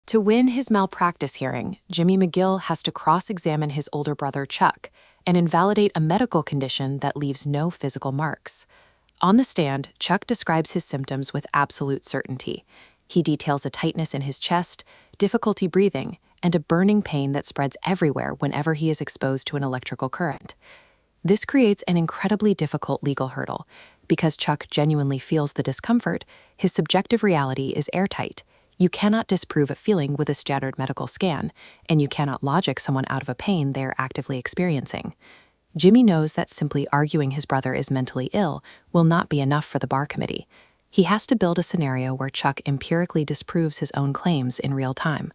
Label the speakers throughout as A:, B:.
A: To win his malpractice hearing, Jimmy McGill has to cross-examine his older brother Chuck and invalidate a medical condition that leaves no physical marks. On the stand, Chuck describes his symptoms with absolute certainty. He details a tightness in his chest, difficulty breathing, and a burning pain that spreads everywhere whenever he is exposed to an electrical current. This creates an incredibly difficult legal hurdle. Because Chuck genuinely feels the discomfort, his subjective reality is airtight. You cannot disprove a feeling with a standard medical scan, and you cannot logic someone out of a pain they are actively experiencing. Jimmy knows that simply arguing his brother is mentally ill will not be enough for the bar committee. He has to build a scenario where Chuck empirically disproves his own claims in real time.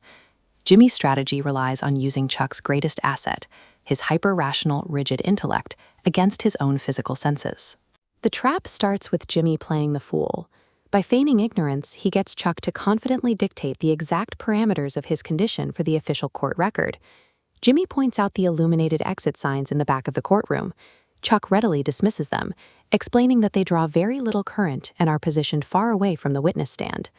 A: Jimmy's strategy relies on using Chuck's greatest asset, his hyper-rational, rigid intellect, against his own physical senses. The trap starts with Jimmy playing the fool. By feigning ignorance, he gets Chuck to confidently dictate the exact parameters of his condition for the official court record. Jimmy points out the illuminated exit signs in the back of the courtroom. Chuck readily dismisses them, explaining that they draw very little current and are positioned far away from the witness stand.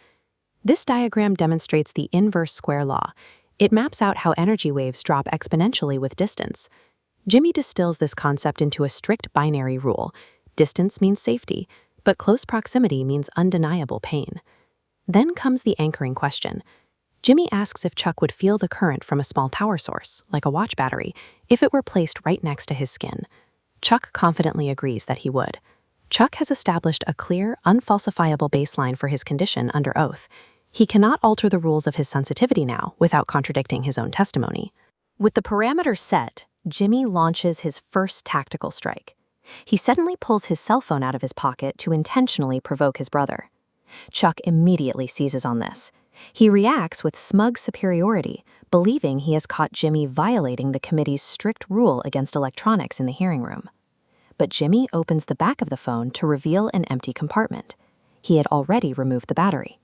A: This diagram demonstrates the inverse square law. It maps out how energy waves drop exponentially with distance. Jimmy distills this concept into a strict binary rule. Distance means safety, but close proximity means undeniable pain. Then comes the anchoring question. Jimmy asks if Chuck would feel the current from a small power source, like a watch battery, if it were placed right next to his skin. Chuck confidently agrees that he would. Chuck has established a clear, unfalsifiable baseline for his condition under oath. He cannot alter the rules of his sensitivity now without contradicting his own testimony. With the parameters set, Jimmy launches his first tactical strike. He suddenly pulls his cell phone out of his pocket to intentionally provoke his brother. Chuck immediately seizes on this. He reacts with smug superiority, believing he has caught Jimmy violating the committee's strict rule against electronics in the hearing room. But Jimmy opens the back of the phone to reveal an empty compartment. He had already removed the battery.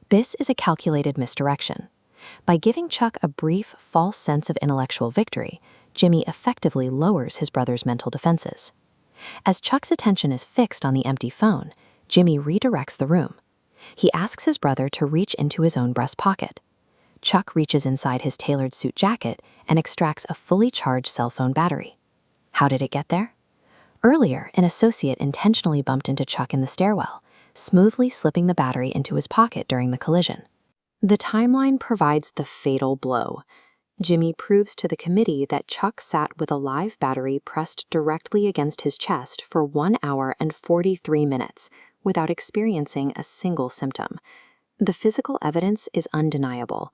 A: This is a calculated misdirection. By giving Chuck a brief, false sense of intellectual victory, Jimmy effectively lowers his brother's mental defenses. As Chuck's attention is fixed on the empty phone, Jimmy redirects the room. He asks his brother to reach into his own breast pocket. Chuck reaches inside his tailored suit jacket and extracts a fully charged cell phone battery. How did it get there? Earlier, an associate intentionally bumped into Chuck in the stairwell, smoothly slipping the battery into his pocket during the collision. The timeline provides the fatal blow. Jimmy proves to the committee that Chuck sat with a live battery pressed directly against his chest for 1 hour and 43 minutes without experiencing a single symptom. The physical evidence is undeniable.